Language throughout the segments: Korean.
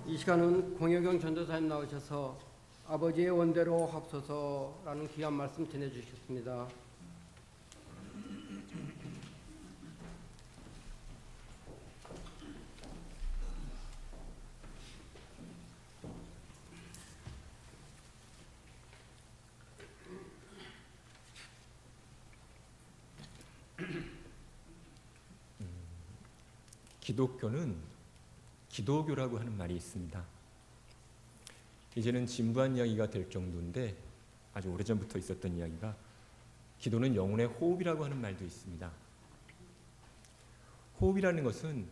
이 시간은 공효경 전도사님 나오셔서 아버지의 원대로 합소서라는 귀한 말씀 전해주셨습니다. 기독교는 기도교라고 하는 말이 있습니다. 이제는 진부한 이야기가 될 정도인데 아주 오래전부터 있었던 이야기가 기도는 영혼의 호흡이라고 하는 말도 있습니다. 호흡이라는 것은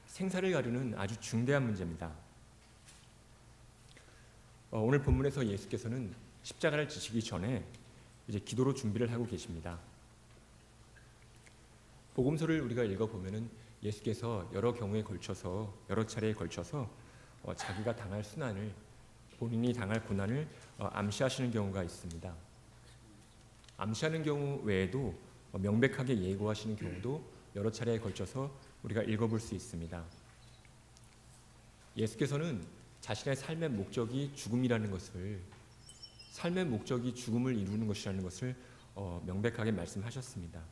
생사를 가르는 아주 중대한 문제입니다. 오늘 본문에서 예수께서는 십자가를 지시기 전에 이제 기도로 준비를 하고 계십니다. 복음서를 우리가 읽어보면은 예수께서 여러 차례에 걸쳐서 자기가 당할 순환을, 본인이 당할 고난을 암시하시는 경우가 있습니다. 암시하는 경우 외에도 명백하게 예고하시는 경우도 여러 차례에 걸쳐서 우리가 읽어볼 수 있습니다. 예수께서는 자신의 삶의 목적이 죽음이라는 것을, 삶의 목적이 죽음을 이루는 것이라는 것을 명백하게 말씀하셨습니다.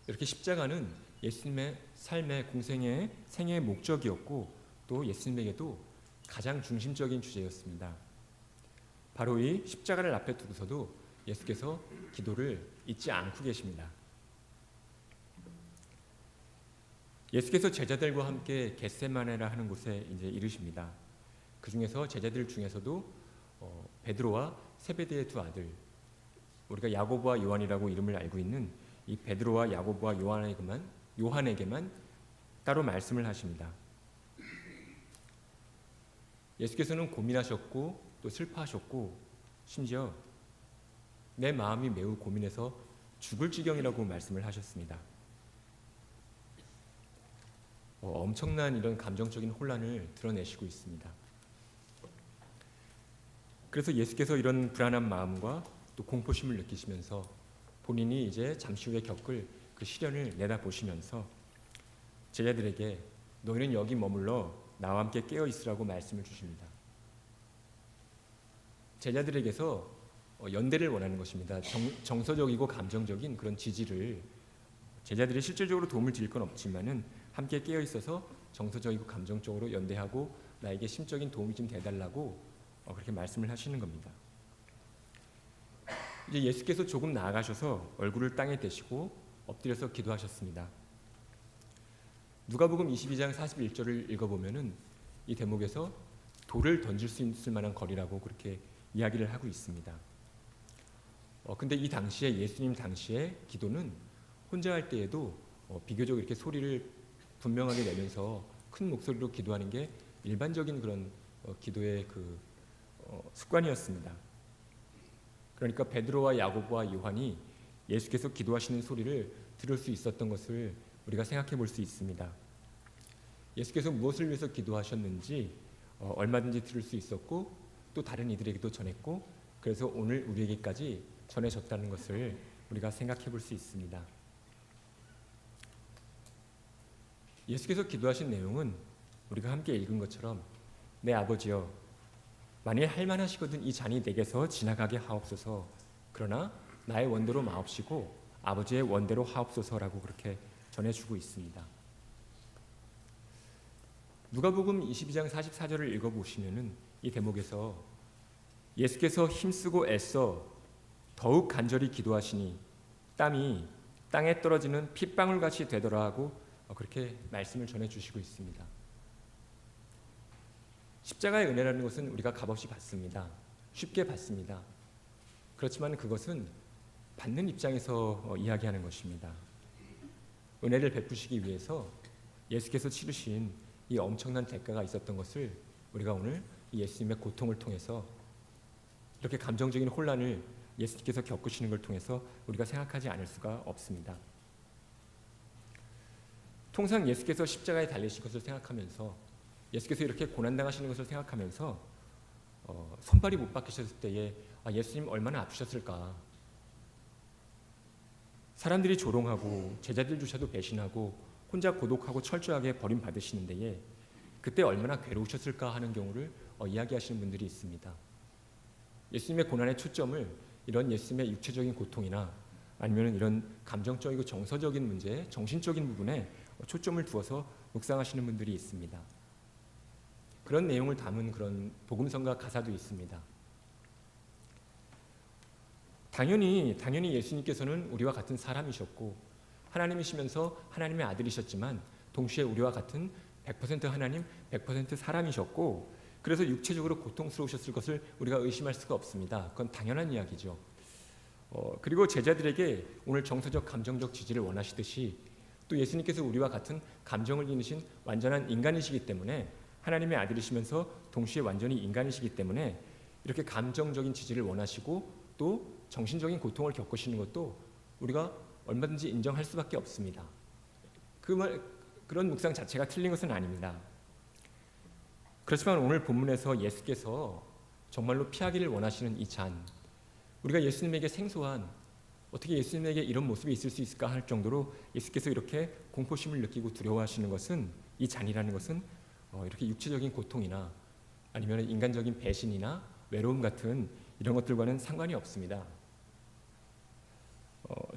이렇게 십자가는 예수님의 삶의 공생의 생애의 목적이었고 또 예수님에게도 가장 중심적인 주제였습니다. 바로 이 십자가를 앞에 두고서도 예수께서 기도를 잊지 않고 계십니다. 예수께서 제자들과 함께 겟세마네라 하는 곳에 이제 이르십니다. 그 중에서 제자들 중에서도 베드로와 세베대의 두 아들, 우리가 야고보와 요한이라고 이름을 알고 있는 이 베드로와 야고보와 요한에게만 따로 말씀을 하십니다. 예수께서는 고민하셨고 또 슬퍼하셨고 심지어 내 마음이 매우 고민해서 죽을 지경이라고 말씀을 하셨습니다. 엄청난 이런 감정적인 혼란을 드러내시고 있습니다. 그래서 예수께서 이런 불안한 마음과 또 공포심을 느끼시면서 본인이 이제 잠시 후에 겪을 그 시련을 내다보시면서 제자들에게 너희는 여기 머물러 나와 함께 깨어 있으라고 말씀을 주십니다. 제자들에게서 연대를 원하는 것입니다. 정서적이고 감정적인 그런 지지를, 제자들이 실질적으로 도움을 드릴 건 없지만은 함께 깨어 있어서 정서적이고 감정적으로 연대하고 나에게 심적인 도움이 좀 돼달라고 그렇게 말씀을 하시는 겁니다. 이제 예수께서 조금 나아가셔서 얼굴을 땅에 대시고 엎드려서 기도하셨습니다. 누가복음 22장 41절을 읽어보면은 이 대목에서 돌을 던질 수 있을 만한 거리라고 그렇게 이야기를 하고 있습니다. 근데 이 당시에 예수님 당시에 기도는 혼자 할 때에도 비교적 이렇게 소리를 분명하게 내면서 큰 목소리로 기도하는 게 일반적인 그런 기도의 그 습관이었습니다. 그러니까 베드로와 야고보와 요한이 예수께서 기도하시는 소리를 들을 수 있었던 것을 우리가 생각해 볼 수 있습니다. 예수께서 무엇을 위해서 기도하셨는지 얼마든지 들을 수 있었고 또 다른 이들에게도 전했고 그래서 오늘 우리에게까지 전해졌다는 것을 우리가 생각해 볼 수 있습니다. 예수께서 기도하신 내용은 우리가 함께 읽은 것처럼 내 아버지여 만일 할만하시거든 이 잔이 내게서 지나가게 하옵소서 그러나 나의 원대로 마옵시고 아버지의 원대로 하옵소서라고 그렇게 전해주고 있습니다. 누가복음 22장 44절을 읽어보시면은 이 대목에서 예수께서 힘쓰고 애써 더욱 간절히 기도하시니 땀이 땅에 떨어지는 핏방울같이 되더라 하고 그렇게 말씀을 전해주시고 있습니다. 십자가의 은혜라는 것은 우리가 값없이 받습니다. 쉽게 받습니다. 그렇지만 그것은 받는 입장에서 이야기하는 것입니다. 은혜를 베푸시기 위해서 예수께서 치르신 이 엄청난 대가가 있었던 것을 우리가 오늘 예수님의 고통을 통해서 이렇게 감정적인 혼란을 예수님께서 겪으시는 걸 통해서 우리가 생각하지 않을 수가 없습니다. 통상 예수께서 십자가에 달리신 것을 생각하면서 예수께서 이렇게 고난당하시는 것을 생각하면서 손발이 못 박히셨을 때에 예수님 얼마나 아프셨을까, 사람들이 조롱하고 제자들조차도 배신하고 혼자 고독하고 철저하게 버림받으시는 데에 그때 얼마나 괴로우셨을까 하는 경우를 이야기하시는 분들이 있습니다. 예수님의 고난의 초점을 이런 예수님의 육체적인 고통이나 아니면 이런 감정적이고 정서적인 문제, 정신적인 부분에 초점을 두어서 묵상하시는 분들이 있습니다. 그런 내용을 담은 그런 복음성가 가사도 있습니다. 당연히 예수님께서는 우리와 같은 사람이셨고 하나님이시면서 하나님의 아들이셨지만 동시에 우리와 같은 100% 하나님, 100% 사람이셨고 그래서 육체적으로 고통스러우셨을 것을 우리가 의심할 수가 없습니다. 그건 당연한 이야기죠. 그리고 제자들에게 오늘 정서적, 감정적 지지를 원하시듯이 또 예수님께서 우리와 같은 감정을 지니신 완전한 인간이시기 때문에 하나님의 아들이시면서 동시에 완전히 인간이시기 때문에 이렇게 감정적인 지지를 원하시고 또 정신적인 고통을 겪으시는 것도 우리가 얼마든지 인정할 수밖에 없습니다. 그런 묵상 자체가 틀린 것은 아닙니다. 그렇지만 오늘 본문에서 예수께서 정말로 피하기를 원하시는 이 잔, 우리가 예수님에게 생소한 어떻게 예수님에게 이런 모습이 있을 수 있을까 할 정도로 예수께서 이렇게 공포심을 느끼고 두려워하시는 것은 이 잔이라는 것은 이렇게 육체적인 고통이나 아니면 인간적인 배신이나 외로움 같은 이런 것들과는 상관이 없습니다.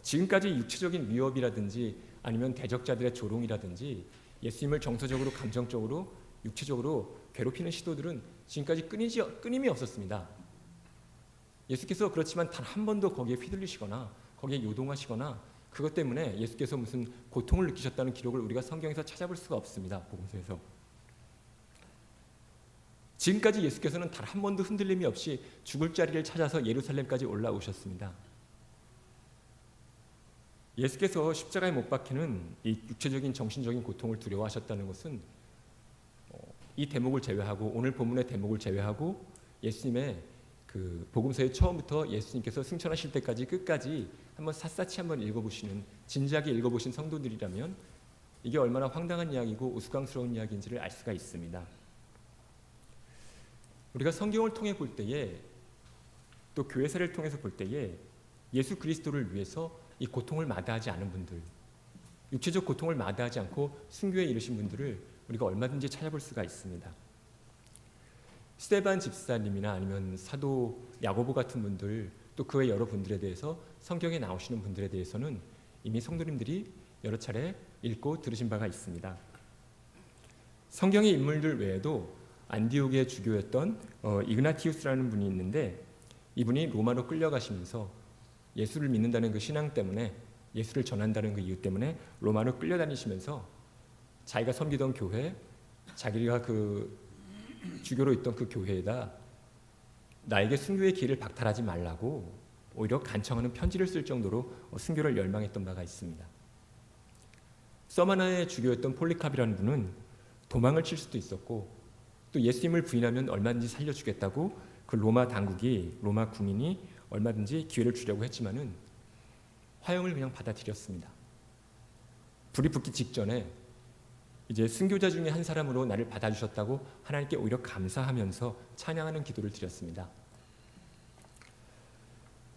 지금까지 육체적인 위협이라든지 아니면 대적자들의 조롱이라든지 예수님을 정서적으로, 감정적으로, 육체적으로 괴롭히는 시도들은 지금까지 끊임이 없었습니다. 예수께서 그렇지만 단 한 번도 거기에 휘둘리시거나 거기에 요동하시거나 그것 때문에 예수께서 무슨 고통을 느끼셨다는 기록을 우리가 성경에서 찾아볼 수가 없습니다. 복음서에서. 지금까지 예수께서는 단 한 번도 흔들림이 없이 죽을 자리를 찾아서 예루살렘까지 올라오셨습니다. 예수께서 십자가에 못 박히는 이 육체적인 정신적인 고통을 두려워하셨다는 것은 이 대목을 제외하고 오늘 본문의 대목을 제외하고 예수님의 그 복음서의 처음부터 예수님께서 승천하실 때까지 끝까지 한번 샅샅이 한번 읽어보시는 진지하게 읽어보신 성도들이라면 이게 얼마나 황당한 이야기고 우스꽝스러운 이야기인지를 알 수가 있습니다. 우리가 성경을 통해 볼 때에 또 교회사를 통해서 볼 때에 예수 그리스도를 위해서 이 고통을 마다하지 않은 분들, 육체적 고통을 마다하지 않고 순교에 이르신 분들을 우리가 얼마든지 찾아볼 수가 있습니다. 스데반 집사님이나 아니면 사도 야고보 같은 분들 또 그 외 여러 분들에 대해서 성경에 나오시는 분들에 대해서는 이미 성도님들이 여러 차례 읽고 들으신 바가 있습니다. 성경의 인물들 외에도 안디옥의 주교였던 이그나티우스라는 분이 있는데 이분이 로마로 끌려가시면서 예수를 믿는다는 그 신앙 때문에 예수를 전한다는 그 이유 때문에 로마로 끌려다니시면서 자기가 섬기던 교회, 자기가 그 주교로 있던 그 교회에다 나에게 순교의 길을 박탈하지 말라고 오히려 간청하는 편지를 쓸 정도로 순교를 열망했던 바가 있습니다. 서마나의 주교였던 폴리캅이라는 분은 도망을 칠 수도 있었고 또 예수님을 부인하면 얼마든지 살려주겠다고 그 로마 당국이 로마 군인이 얼마든지 기회를 주려고 했지만은 화형을 그냥 받아들였습니다. 불이 붙기 직전에 이제 순교자 중에 한 사람으로 나를 받아주셨다고 하나님께 오히려 감사하면서 찬양하는 기도를 드렸습니다.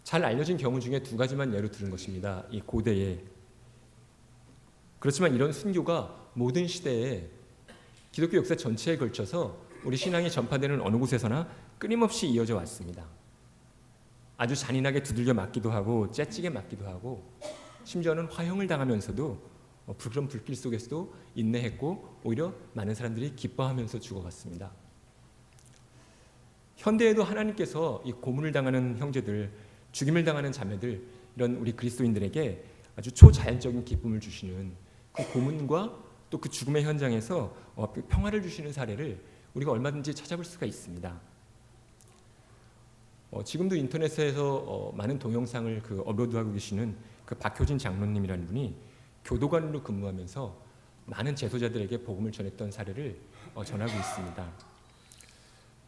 잘 알려진 경우 중에 두 가지만 예로 들은 것입니다. 이 고대에. 그렇지만 이런 순교가 모든 시대에 기독교 역사 전체에 걸쳐서 우리 신앙이 전파되는 어느 곳에서나 끊임없이 이어져 왔습니다. 아주 잔인하게 두들겨 맞기도 하고 째찌게 맞기도 하고 심지어는 화형을 당하면서도 그런 불길 속에서도 인내했고 오히려 많은 사람들이 기뻐하면서 죽어갔습니다. 현대에도 하나님께서 이 고문을 당하는 형제들, 죽임을 당하는 자매들 이런 우리 그리스도인들에게 아주 초자연적인 기쁨을 주시는 그 고문과 또 그 죽음의 현장에서 평화를 주시는 사례를 우리가 얼마든지 찾아볼 수가 있습니다. 지금도 인터넷에서 많은 동영상을 업로드하고 계시는 그 박효진 장로님이라는 분이 교도관으로 근무하면서 많은 재소자들에게 복음을 전했던 사례를 전하고 있습니다.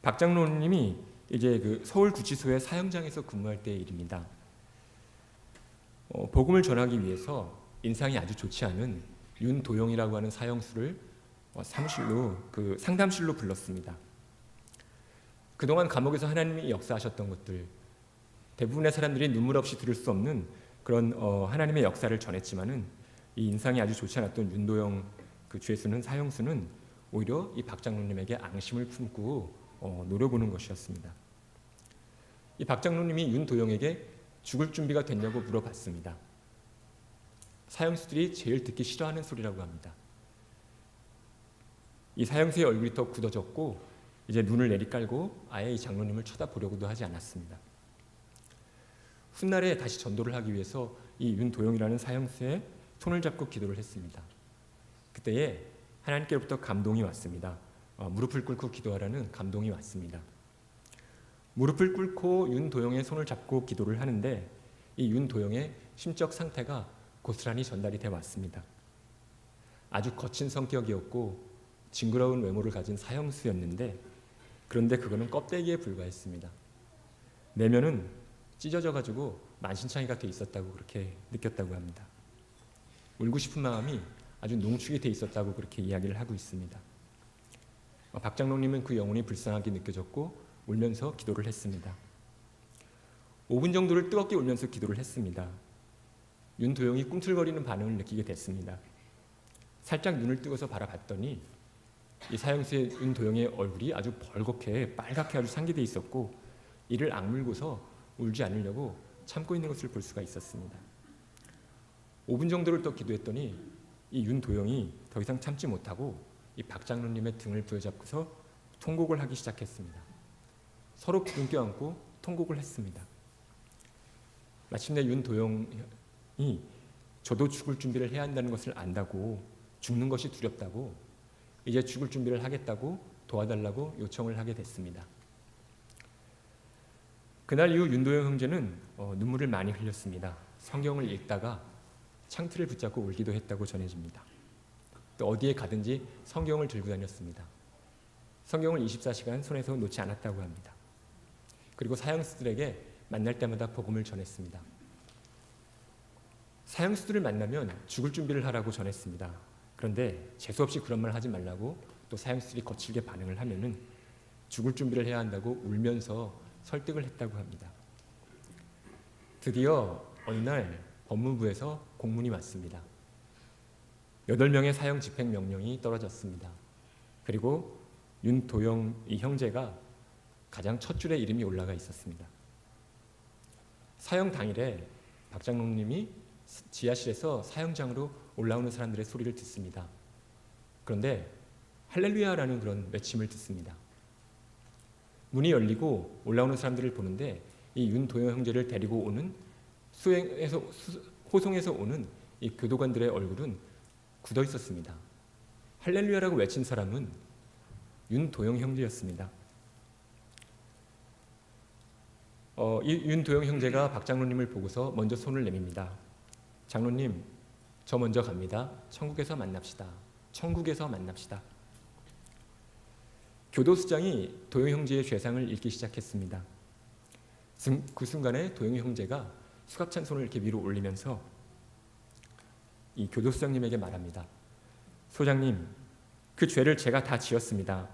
박 장로님이 이제 그 서울구치소의 사형장에서 근무할 때의 일입니다. 복음을 전하기 위해서 인상이 아주 좋지 않은 윤도영이라고 하는 사형수를 사무실로 그 상담실로 불렀습니다. 그동안 감옥에서 하나님이 역사하셨던 것들 대부분의 사람들이 눈물 없이 들을 수 없는 그런 하나님의 역사를 전했지만은 이 인상이 아주 좋지 않았던 윤도영 그 죄수는 사형수는 오히려 이 박 장로님에게 앙심을 품고 노려보는 것이었습니다. 이 박 장로님이 윤도영에게 죽을 준비가 됐냐고 물어봤습니다. 사형수들이 제일 듣기 싫어하는 소리라고 합니다. 이 사형수의 얼굴이 더 굳어졌고 이제 눈을 내리깔고 아예 이 장로님을 쳐다보려고도 하지 않았습니다. 훗날에 다시 전도를 하기 위해서 이 윤도영이라는 사형수의 손을 잡고 기도를 했습니다. 그때에 하나님께로부터 감동이 왔습니다. 무릎을 꿇고 기도하라는 감동이 왔습니다. 무릎을 꿇고 윤도영의 손을 잡고 기도를 하는데 이 윤도영의 심적 상태가 고스란히 전달이 돼 왔습니다. 아주 거친 성격이었고 징그러운 외모를 가진 사형수였는데 그런데 그거는 껍데기에 불과했습니다. 내면은 찢어져 가지고 만신창이가 돼 있었다고 그렇게 느꼈다고 합니다. 울고 싶은 마음이 아주 농축이 돼 있었다고 그렇게 이야기를 하고 있습니다. 박 장로님은 그 영혼이 불쌍하게 느껴졌고 울면서 기도를 했습니다. 5분 정도를 뜨겁게 울면서 기도를 했습니다. 윤도영이 꿈틀거리는 반응을 느끼게 됐습니다. 살짝 눈을 뜨고서 바라봤더니 이 사형수의 윤도영의 얼굴이 아주 벌겋게 빨갛게 아주 상기돼 있었고 이를 악물고서 울지 않으려고 참고 있는 것을 볼 수가 있었습니다. 5분 정도를 또 기도했더니 이 윤도영이 더 이상 참지 못하고 이 박 장로님의 등을 부여잡고서 통곡을 하기 시작했습니다. 서로 부둥 껴안고 통곡을 했습니다. 마침내 윤도영이 저도 죽을 준비를 해야 한다는 것을 안다고 죽는 것이 두렵다고 이제 죽을 준비를 하겠다고 도와달라고 요청을 하게 됐습니다. 그날 이후 윤도영 형제는 눈물을 많이 흘렸습니다. 성경을 읽다가 창틀을 붙잡고 울기도 했다고 전해집니다. 또 어디에 가든지 성경을 들고 다녔습니다. 성경을 24시간 손에서 놓지 않았다고 합니다. 그리고 사형수들에게 만날 때마다 복음을 전했습니다. 사형수들을 만나면 죽을 준비를 하라고 전했습니다. 그런데 재수없이 그런 말 하지 말라고 또 사형수들이 거칠게 반응을 하면은 죽을 준비를 해야 한다고 울면서 설득을 했다고 합니다. 드디어 어느 날 법무부에서 공문이 왔습니다. 8명의 사형 집행 명령이 떨어졌습니다. 그리고 윤도영 이 형제가 가장 첫 줄에 이름이 올라가 있었습니다. 사형 당일에 박 장로님이 지하실에서 사형장으로 올라오는 사람들의 소리를 듣습니다. 그런데 할렐루야라는 그런 외침을 듣습니다. 문이 열리고 올라오는 사람들을 보는데 이 윤도영 형제를 데리고 오는 호송에서 오는 이 교도관들의 얼굴은 굳어 있었습니다. 할렐루야라고 외친 사람은 윤도영 형제였습니다. 이 윤도영 형제가 박 장로님을 보고서 먼저 손을 내밉니다. 장로님, 저 먼저 갑니다. 천국에서 만납시다. 천국에서 만납시다. 교도수장이 도영 형제의 죄상을 읽기 시작했습니다. 그 순간에 도영 형제가 수갑찬 손을 이렇게 위로 올리면서 이 교도수장님에게 말합니다. 소장님, 그 죄를 제가 다 지었습니다.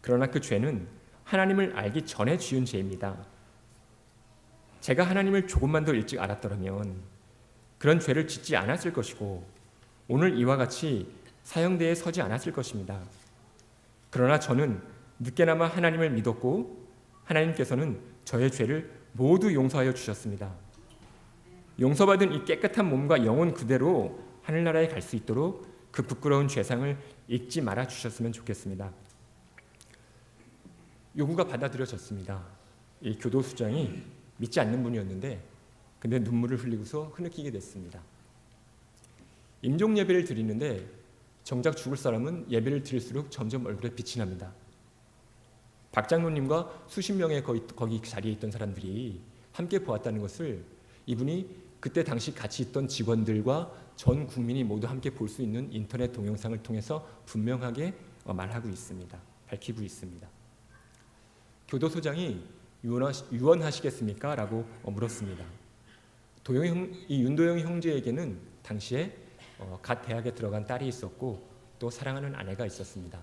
그러나 그 죄는 하나님을 알기 전에 지은 죄입니다. 제가 하나님을 조금만 더 일찍 알았더라면 그런 죄를 짓지 않았을 것이고 오늘 이와 같이 사형대에 서지 않았을 것입니다. 그러나 저는 늦게나마 하나님을 믿었고 하나님께서는 저의 죄를 모두 용서하여 주셨습니다. 용서받은 이 깨끗한 몸과 영혼 그대로 하늘나라에 갈 수 있도록 그 부끄러운 죄상을 잊지 말아 주셨으면 좋겠습니다. 요구가 받아들여졌습니다. 이 교도수장이 믿지 않는 분이었는데 근데 눈물을 흘리고서 흐느끼게 됐습니다. 임종 예배를 드리는데 정작 죽을 사람은 예배를 드릴수록 점점 얼굴에 빛이 납니다. 박 장로님과 수십 명의 거기 자리에 있던 사람들이 함께 보았다는 것을 이분이 그때 당시 같이 있던 직원들과 전 국민이 모두 함께 볼 수 있는 인터넷 동영상을 통해서 분명하게 말하고 있습니다. 밝히고 있습니다. 교도소장이 유언하시겠습니까? 라고 물었습니다. 이 윤도영 형제에게는 당시에 갓 대학에 들어간 딸이 있었고 또 사랑하는 아내가 있었습니다.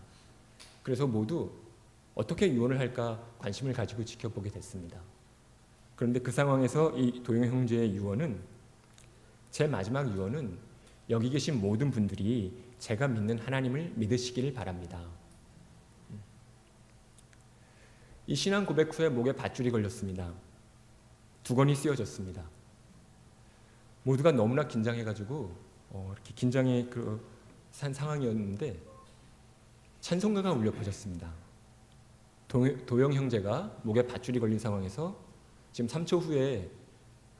그래서 모두 어떻게 유언을 할까 관심을 가지고 지켜보게 됐습니다. 그런데 그 상황에서 이 도영 형제의 유언은 제 마지막 유언은 여기 계신 모든 분들이 제가 믿는 하나님을 믿으시기를 바랍니다. 이 신앙 고백 후에 목에 밧줄이 걸렸습니다. 두건이 쓰여졌습니다. 모두가 너무나 긴장해가지고 이렇게 긴장해 산 상황이었는데 찬송가가 울려 퍼졌습니다. 도영 형제가 목에 밧줄이 걸린 상황에서 지금 3초 후에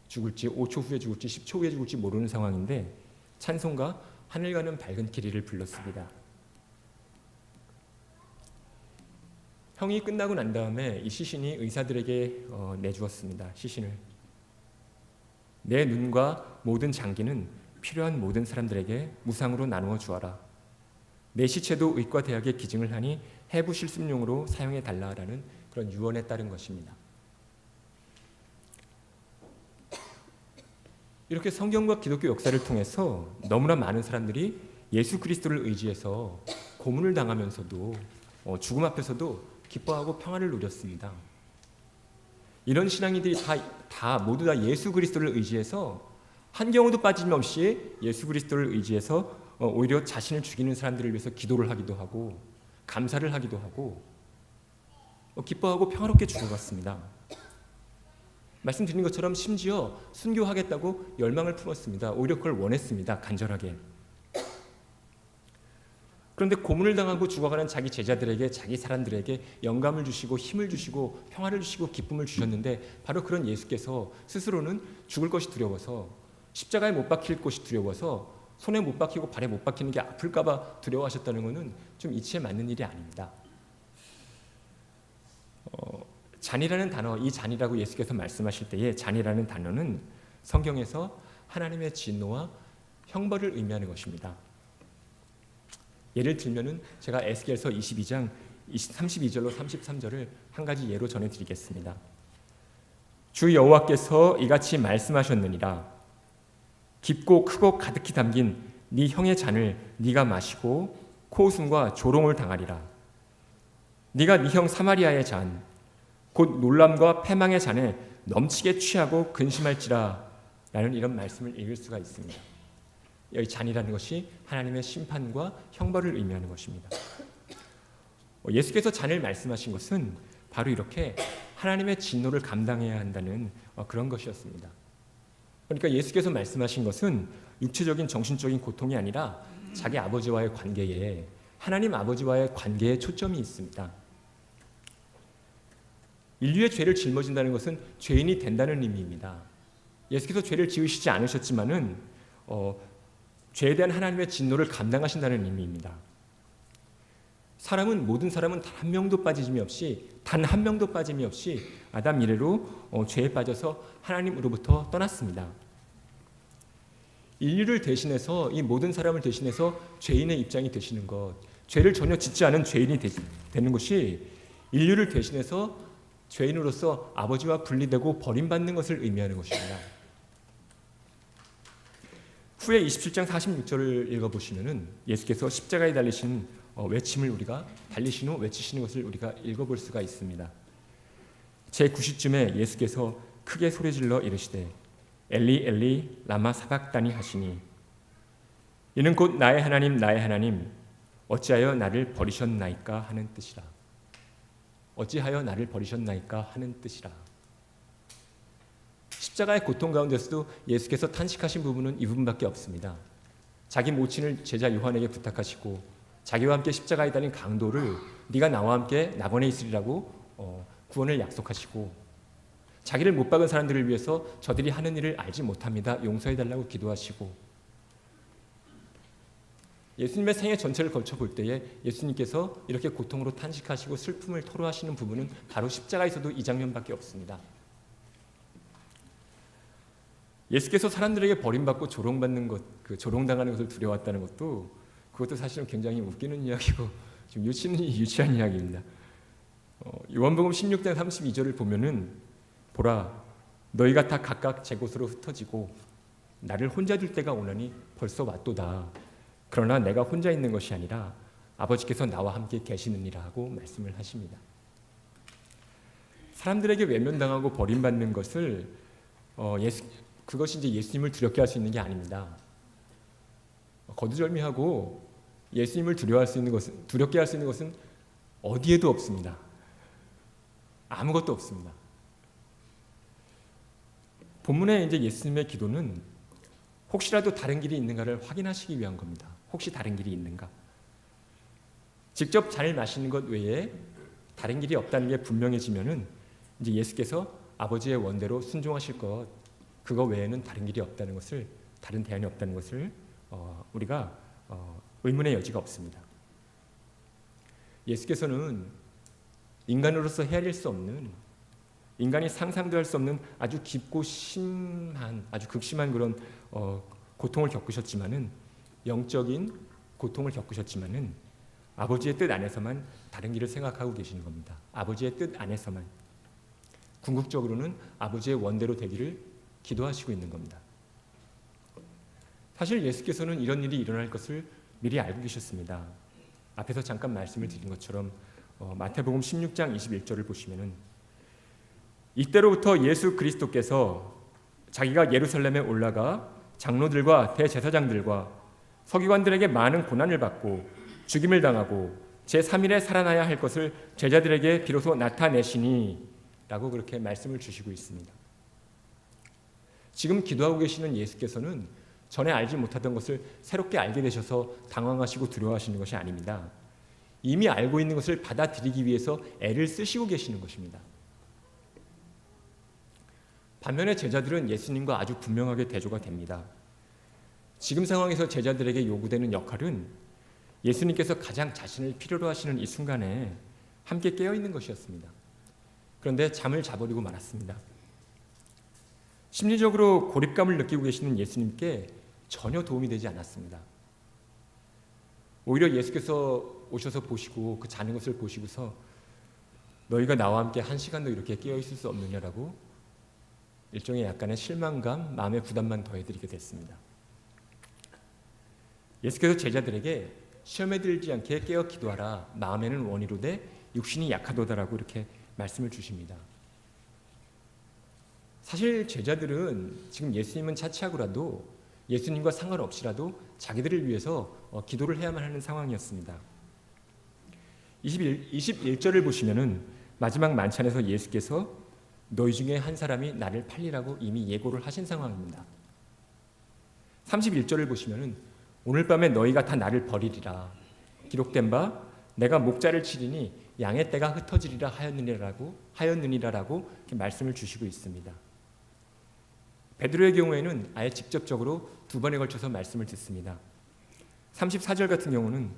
죽을지 5초 후에 죽을지 10초 후에 죽을지 모르는 상황인데 찬송가 하늘 가는 밝은 길이를 불렀습니다. 형이 끝나고 난 다음에 이 시신이 의사들에게 내주었습니다. 시신을. 내 눈과 모든 장기는 필요한 모든 사람들에게 무상으로 나누어 주어라. 내 시체도 의과대학에 기증을 하니 해부 실습용으로 사용해 달라라는 그런 유언에 따른 것입니다. 이렇게 성경과 기독교 역사를 통해서 너무나 많은 사람들이 예수 그리스도를 의지해서 고문을 당하면서도 죽음 앞에서도 기뻐하고 평안을 누렸습니다. 이런 신앙인들이 모두 다 예수 그리스도를 의지해서 한 경우도 빠짐없이 예수 그리스도를 의지해서 오히려 자신을 죽이는 사람들을 위해서 기도를 하기도 하고 감사를 하기도 하고 기뻐하고 평화롭게 죽어갔습니다. 말씀드린 것처럼 심지어 순교하겠다고 열망을 품었습니다. 오히려 그걸 원했습니다. 간절하게. 그런데 고문을 당하고 죽어가는 자기 제자들에게 자기 사람들에게 영감을 주시고 힘을 주시고 평화를 주시고 기쁨을 주셨는데 바로 그런 예수께서 스스로는 죽을 것이 두려워서 십자가에 못 박힐 것이 두려워서 손에 못 박히고 발에 못 박히는 게 아플까 봐 두려워하셨다는 것은 좀 이치에 맞는 일이 아닙니다. 잔이라는 단어, 이 잔이라고 예수께서 말씀하실 때에 잔이라는 단어는 성경에서 하나님의 진노와 형벌을 의미하는 것입니다. 예를 들면은 제가 에스겔서 22장 32절로 33절을 한 가지 예로 전해드리겠습니다. 주 여호와께서 이같이 말씀하셨느니라. 깊고 크고 가득히 담긴 네 형의 잔을 네가 마시고 코웃음과 조롱을 당하리라. 네가 네 형 사마리아의 잔, 곧 놀람과 패망의 잔에 넘치게 취하고 근심할지라 라는 이런 말씀을 읽을 수가 있습니다. 여기 잔이라는 것이 하나님의 심판과 형벌을 의미하는 것입니다. 예수께서 잔을 말씀하신 것은 바로 이렇게 하나님의 진노를 감당해야 한다는 그런 것이었습니다. 그러니까 예수께서 말씀하신 것은 육체적인 정신적인 고통이 아니라 자기 아버지와의 관계에 하나님 아버지와의 관계에 초점이 있습니다. 인류의 죄를 짊어진다는 것은 죄인이 된다는 의미입니다. 예수께서 죄를 지으시지 않으셨지만은 죄에 대한 하나님의 진노를 감당하신다는 의미입니다. 모든 사람은 단 한 명도 빠짐이 없이 아담 이래로 죄에 빠져서 하나님으로부터 떠났습니다. 인류를 대신해서 이 모든 사람을 대신해서 죄인의 입장이 되시는 것, 죄를 전혀 짓지 않은 죄인이 되는 것이 인류를 대신해서 죄인으로서 아버지와 분리되고 버림받는 것을 의미하는 것입니다. 후에 27장 46절을 읽어보시면은 예수께서 십자가에 달리신 외침을 달리신 후 외치시는 것을 우리가 읽어볼 수가 있습니다. 제9시쯤에 예수께서 크게 소리질러 이르시되 엘리 엘리 라마 사박다니 하시니 이는 곧 나의 하나님 어찌하여 나를 버리셨나이까 하는 뜻이라. 어찌하여 나를 버리셨나이까 하는 뜻이라. 십자가의 고통 가운데서도 예수께서 탄식하신 부분은 이 부분밖에 없습니다. 자기 모친을 제자 요한에게 부탁하시고 자기와 함께 십자가에 달린 강도를 네가 나와 함께 낙원에 있으리라고 구원을 약속하시고 자기를 못 박은 사람들을 위해서 저들이 하는 일을 알지 못합니다. 용서해달라고 기도하시고 예수님의 생애 전체를 걸쳐 볼 때에 예수님께서 이렇게 고통으로 탄식하시고 슬픔을 토로하시는 부분은 바로 십자가에서도 이 장면밖에 없습니다. 예수께서 사람들에게 버림받고 조롱당하는 것을 두려웠다는 그것도 사실은 굉장히 웃기는 이야기고 좀 유치한 이야기입니다. 요한복음 16장 32절을 보면은 보라 너희가 다 각각 제 곳으로 흩어지고 나를 혼자 둘 때가 오나니 벌써 왔도다. 그러나 내가 혼자 있는 것이 아니라 아버지께서 나와 함께 계시느니라 하고 말씀을 하십니다. 사람들에게 외면당하고 버림받는 것을 그것이 이제 예수님을 두렵게 할 수 있는 게 아닙니다. 거두절미하고 예수님을 두렵게 할 수 있는 것은 어디에도 없습니다. 아무것도 없습니다. 본문에 이제 예수님의 기도는 혹시라도 다른 길이 있는가를 확인하시기 위한 겁니다. 혹시 다른 길이 있는가? 직접 잔을 마시는 것 외에 다른 길이 없다는 게 분명해지면은 이제 예수께서 아버지의 원대로 순종하실 것, 그거 외에는 다른 길이 없다는 것을, 다른 대안이 없다는 것을 우리가 의문의 여지가 없습니다. 예수께서는 인간으로서 헤아릴 수 없는, 인간이 상상도 할 수 없는 아주 깊고 심한, 아주 극심한 그런 고통을 겪으셨지만은, 영적인 고통을 겪으셨지만은 아버지의 뜻 안에서만 다른 길을 생각하고 계시는 겁니다. 아버지의 뜻 안에서만, 궁극적으로는 아버지의 원대로 되기를 기도하시고 있는 겁니다. 사실 예수께서는 이런 일이 일어날 것을 미리 알고 계셨습니다. 앞에서 잠깐 말씀을 드린 것처럼 마태복음 16장 21절을 보시면은, 이때로부터 예수 그리스도께서 자기가 예루살렘에 올라가 장로들과 대제사장들과 서기관들에게 많은 고난을 받고 죽임을 당하고 제3일에 살아나야 할 것을 제자들에게 비로소 나타내시니 라고 그렇게 말씀을 주시고 있습니다. 지금 기도하고 계시는 예수께서는 전에 알지 못하던 것을 새롭게 알게 되셔서 당황하시고 두려워하시는 것이 아닙니다. 이미 알고 있는 것을 받아들이기 위해서 애를 쓰시고 계시는 것입니다. 반면에 제자들은 예수님과 아주 분명하게 대조가 됩니다. 지금 상황에서 제자들에게 요구되는 역할은 예수님께서 가장 자신을 필요로 하시는 이 순간에 함께 깨어있는 것이었습니다. 그런데 잠을 자버리고 말았습니다. 심리적으로 고립감을 느끼고 계시는 예수님께 전혀 도움이 되지 않았습니다. 오히려 예수께서 오셔서 보시고 그 자는 것을 보시고서 너희가 나와 함께 한 시간도 이렇게 깨어있을 수 없느냐라고 일종의 약간의 실망감, 마음의 부담만 더해드리게 됐습니다. 예수께서 제자들에게 시험에 들지 않게 깨어 기도하라. 마음에는 원이로되 육신이 약하도다라고 이렇게 말씀을 주십니다. 사실 제자들은 지금 예수님은 차치하고라도 예수님과 상관없이라도 자기들을 위해서 기도를 해야만 하는 상황이었습니다. 21절을 보시면은 마지막 만찬에서 예수께서 너희 중에 한 사람이 나를 팔리라고 이미 예고를 하신 상황입니다. 31절을 보시면은 오늘 밤에 너희가 다 나를 버리리라. 기록된 바 내가 목자를 치리니 양의 떼가 흩어지리라 하였느니라라고 이렇게 말씀을 주시고 있습니다. 베드로의 경우에는 아예 직접적으로 두 번에 걸쳐서 말씀을 듣습니다. 34절 같은 경우는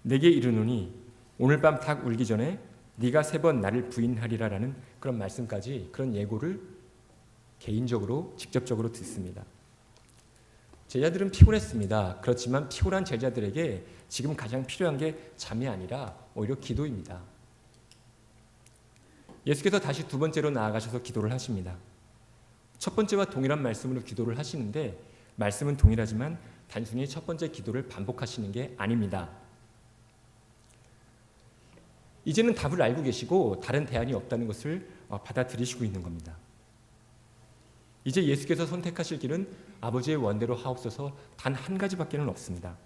내게 이르노니 오늘 밤 닭 울기 전에 네가 3번 나를 부인하리라라는 그런 말씀까지, 그런 예고를 개인적으로 직접적으로 듣습니다. 제자들은 피곤했습니다. 그렇지만 피곤한 제자들에게 지금 가장 필요한 게 잠이 아니라 오히려 기도입니다. 예수께서 다시 두 번째로 나아가셔서 기도를 하십니다. 첫 번째와 동일한 말씀으로 기도를 하시는데 말씀은 동일하지만 단순히 첫 번째 기도를 반복하시는 게 아닙니다. 이제는 답을 알고 계시고 다른 대안이 없다는 것을 받아들이시고 있는 겁니다. 이제 예수께서 선택하실 길은 아버지의 원대로 하옵소서 단 한 가지밖에는 없습니다.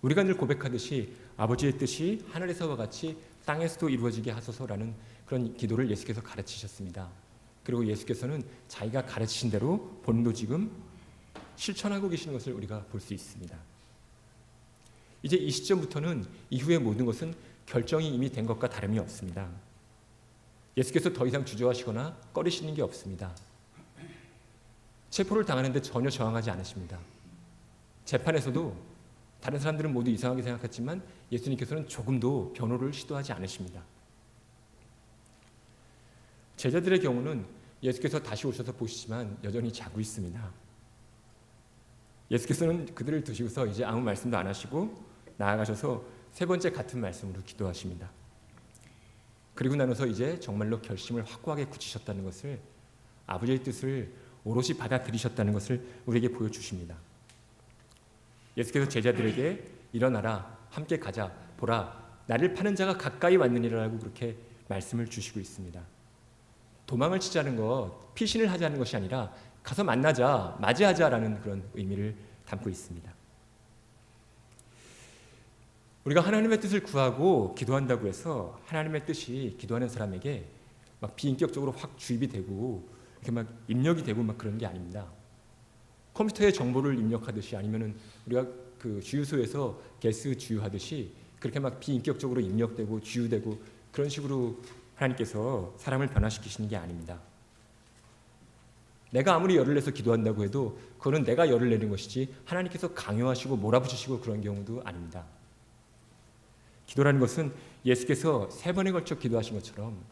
우리가 늘 고백하듯이 아버지의 뜻이 하늘에서와 같이 땅에서도 이루어지게 하소서라는 그런 기도를 예수께서 가르치셨습니다. 그리고 예수께서는 자기가 가르치신 대로 본인도 지금 실천하고 계시는 것을 우리가 볼 수 있습니다. 이제 이 시점부터는 이후의 모든 것은 결정이 이미 된 것과 다름이 없습니다. 예수께서 더 이상 주저하시거나 꺼리시는 게 없습니다. 체포를 당하는데 전혀 저항하지 않으십니다. 재판에서도 다른 사람들은 모두 이상하게 생각했지만 예수님께서는 조금도 변호를 시도하지 않으십니다. 제자들의 경우는 예수께서 다시 오셔서 보시지만 여전히 자고 있습니다. 예수께서는 그들을 두시고서 이제 아무 말씀도 안 하시고 나아가셔서 세 번째 같은 말씀으로 기도하십니다. 그리고 나눠서 이제 정말로 결심을 확고하게 굳히셨다는 것을, 아버지의 뜻을 오롯이 받아들이셨다는 것을 우리에게 보여주십니다. 예수께서 제자들에게 일어나라, 함께 가자, 보라, 나를 파는 자가 가까이 왔느니라라고 그렇게 말씀을 주시고 있습니다. 도망을 치자는 것, 피신을 하자는 것이 아니라 가서 만나자, 맞이하자라는 그런 의미를 담고 있습니다. 우리가 하나님의 뜻을 구하고 기도한다고 해서 하나님의 뜻이 기도하는 사람에게 막 비인격적으로 확 주입이 되고 이렇게 막 입력이 되고 막 그런 게 아닙니다. 컴퓨터에 정보를 입력하듯이 아니면은 우리가 그 주유소에서 가스 주유하듯이 그렇게 막 비인격적으로 입력되고 주유되고 그런 식으로 하나님께서 사람을 변화시키시는 게 아닙니다. 내가 아무리 열을 내서 기도한다고 해도 그거는 내가 열을 내는 것이지 하나님께서 강요하시고 몰아붙이시고 그런 경우도 아닙니다. 기도라는 것은 예수께서 3번에 걸쳐 기도하신 것처럼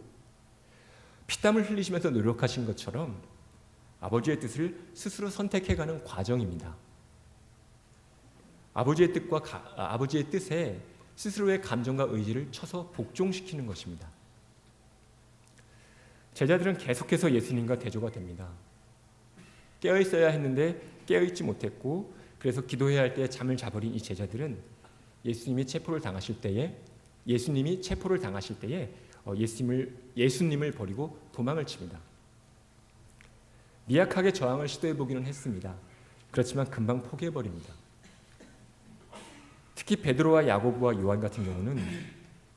피땀을 흘리시면서 노력하신 것처럼 아버지의 뜻을 스스로 선택해가는 과정입니다. 아버지의 뜻에 스스로의 감정과 의지를 쳐서 복종시키는 것입니다. 제자들은 계속해서 예수님과 대조가 됩니다. 깨어있어야 했는데 깨어있지 못했고 그래서 기도해야 할 때 잠을 자버린 이 제자들은 예수님이 체포를 당하실 때에 예수님을 버리고 도망을 칩니다. 미약하게 저항을 시도해보기는 했습니다. 그렇지만 금방 포기해버립니다. 특히 베드로와 야고보와 요한 같은 경우는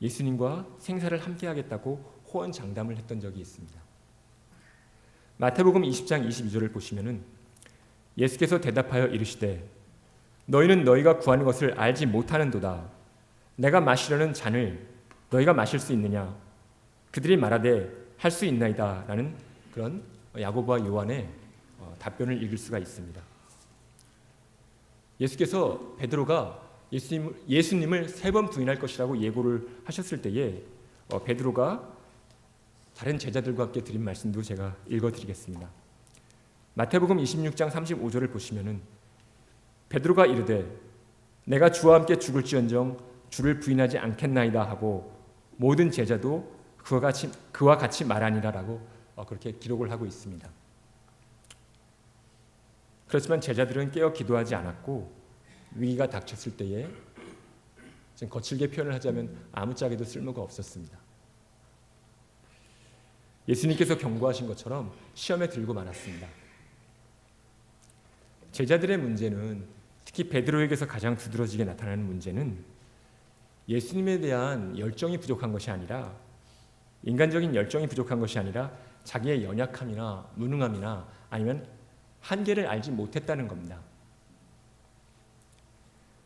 예수님과 생사를 함께하겠다고 호언장담을 했던 적이 있습니다. 마태복음 20장 22절을 보시면은 예수께서 대답하여 이르시되 너희는 너희가 구하는 것을 알지 못하는도다. 내가 마시려는 잔을 너희가 마실 수 있느냐? 그들이 말하되 할 수 있나이다 라는 그런 야고보와 요한의 답변을 읽을 수가 있습니다. 예수께서 베드로가 예수님을 3번 부인할 것이라고 예고를 하셨을 때에 베드로가 다른 제자들과 함께 드린 말씀도 제가 읽어드리겠습니다. 마태복음 26장 35절을 보시면은 베드로가 이르되 내가 주와 함께 죽을지언정 주를 부인하지 않겠나이다 하고 모든 제자도 그와 같이 말하니라라고 그렇게 기록을 하고 있습니다. 그렇지만 제자들은 깨어 기도하지 않았고 위기가 닥쳤을 때에 거칠게 표현을 하자면 아무짝에도 쓸모가 없었습니다. 예수님께서 경고하신 것처럼 시험에 들고 말았습니다. 제자들의 문제는 특히 베드로에게서 가장 두드러지게 나타나는 문제는 예수님에 대한 열정이 부족한 것이 아니라 인간적인 열정이 부족한 것이 아니라 자기의 연약함이나 무능함이나 아니면 한계를 알지 못했다는 겁니다.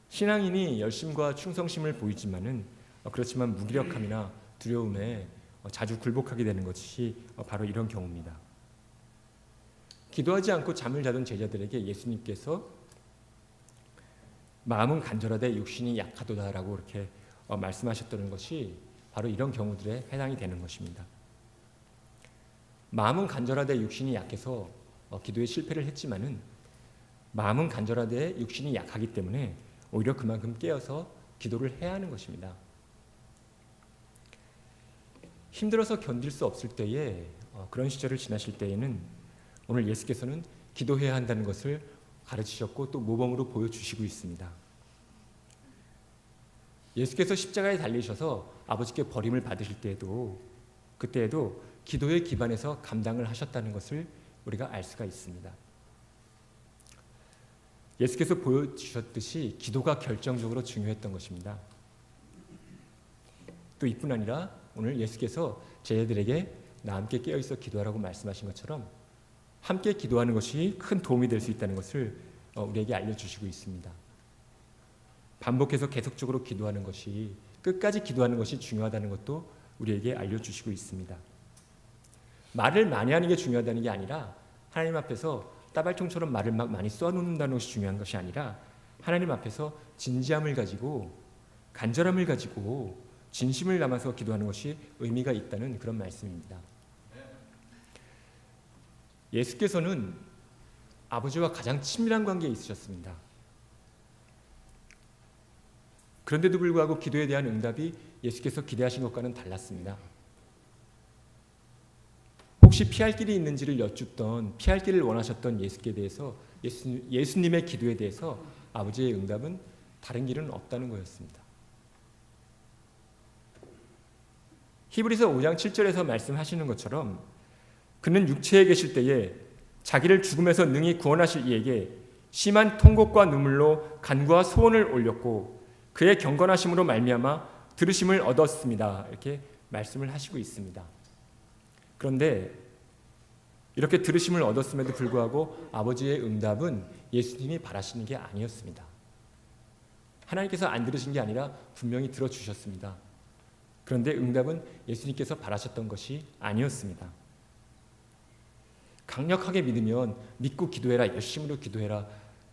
신앙인이 열심과 충성심을 보이지만은 그렇지만 무기력함이나 두려움에 자주 굴복하게 되는 것이 바로 이런 경우입니다. 기도하지 않고 잠을 자던 제자들에게 예수님께서 마음은 간절하되 육신이 약하도다라고 이렇게 말씀하셨다는 것이 바로 이런 경우들에 해당이 되는 것입니다. 마음은 간절하되 육신이 약해서 기도에 실패를 했지만은 마음은 간절하되 육신이 약하기 때문에 오히려 그만큼 깨어서 기도를 해야 하는 것입니다. 힘들어서 견딜 수 없을 때에 그런 시절을 지나실 때에는 오늘 예수께서는 기도해야 한다는 것을 가르치셨고 또 모범으로 보여주시고 있습니다. 예수께서 십자가에 달리셔서 아버지께 버림을 받으실 때에도 그때에도 기도에 기반해서 감당을 하셨다는 것을 우리가 알 수가 있습니다. 예수께서 보여주셨듯이 기도가 결정적으로 중요했던 것입니다. 또 이뿐 아니라 오늘 예수께서 제자들에게 나 함께 깨어있어 기도하라고 말씀하신 것처럼 함께 기도하는 것이 큰 도움이 될 수 있다는 것을 우리에게 알려주시고 있습니다. 반복해서 계속적으로 기도하는 것이 끝까지 기도하는 것이 중요하다는 것도 우리에게 알려주시고 있습니다. 말을 많이 하는 게 중요하다는 게 아니라 하나님 앞에서 따발총처럼 말을 막 많이 쏘아놓는다는 것이 중요한 것이 아니라 하나님 앞에서 진지함을 가지고 간절함을 가지고 진심을 담아서 기도하는 것이 의미가 있다는 그런 말씀입니다. 예수께서는 아버지와 가장 친밀한 관계에 있으셨습니다. 그런데도 불구하고 기도에 대한 응답이 예수께서 기대하신 것과는 달랐습니다. 혹시 피할 길이 있는지를 여쭙던 피할 길을 원하셨던 예수께 대해서 예수님의 기도에 대해서 아버지의 응답은 다른 길은 없다는 거였습니다. 히브리서 5장 7절에서 말씀하시는 것처럼 그는 육체에 계실 때에 자기를 죽음에서 능히 구원하실 이에게 심한 통곡과 눈물로 간구와 소원을 올렸고 그의 경건하심으로 말미암아 들으심을 얻었습니다. 이렇게 말씀을 하시고 있습니다. 그런데 이렇게 들으심을 얻었음에도 불구하고 아버지의 응답은 예수님이 바라시는 게 아니었습니다. 하나님께서 안 들으신 게 아니라 분명히 들어주셨습니다. 그런데 응답은 예수님께서 바라셨던 것이 아니었습니다. 강력하게 믿으면 믿고 기도해라, 열심으로 기도해라,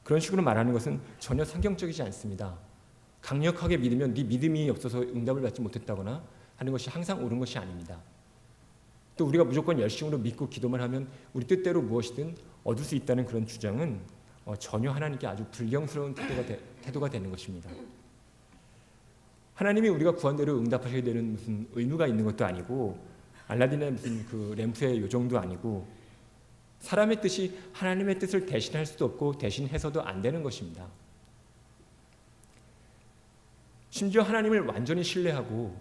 그런 식으로 말하는 것은 전혀 성경적이지 않습니다. 강력하게 믿으면 네 믿음이 없어서 응답을 받지 못했다거나 하는 것이 항상 옳은 것이 아닙니다. 또 우리가 무조건 열심으로 믿고 기도만 하면 우리 뜻대로 무엇이든 얻을 수 있다는 그런 주장은 전혀 하나님께 아주 불경스러운 태도가 되는 것입니다. 하나님이 우리가 구한 대로 응답하셔야 되는 무슨 의무가 있는 것도 아니고 알라딘의 무슨 그 램프의 요정도 아니고 사람의 뜻이 하나님의 뜻을 대신할 수도 없고 대신해서도 안 되는 것입니다. 심지어 하나님을 완전히 신뢰하고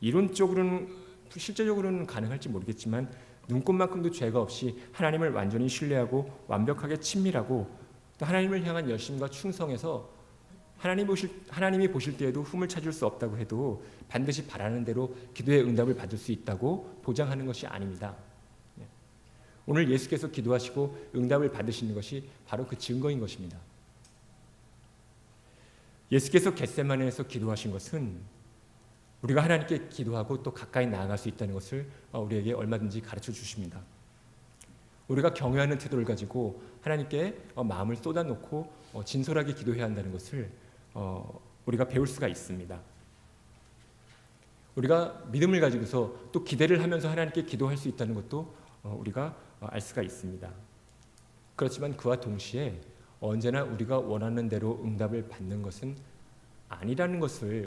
이론적으로는 실제적으로는 가능할지 모르겠지만 눈꼽만큼도 죄가 없이 하나님을 완전히 신뢰하고 완벽하게 친밀하고 또 하나님을 향한 열심과 충성해서 하나님이 보실 때에도 흠을 찾을 수 없다고 해도 반드시 바라는 대로 기도의 응답을 받을 수 있다고 보장하는 것이 아닙니다. 오늘 예수께서 기도하시고 응답을 받으시는 것이 바로 그 증거인 것입니다. 예수께서 겟세마네에서 기도하신 것은 우리가 하나님께 기도하고 또 가까이 나아갈 수 있다는 것을 우리에게 얼마든지 가르쳐 주십니다. 우리가 경외하는 태도를 가지고 하나님께 마음을 쏟아놓고 진솔하게 기도해야 한다는 것을 우리가 배울 수가 있습니다. 우리가 믿음을 가지고서 또 기대를 하면서 하나님께 기도할 수 있다는 것도 우리가 알 수가 있습니다. 그렇지만 그와 동시에 언제나 우리가 원하는 대로 응답을 받는 것은 아니라는 것을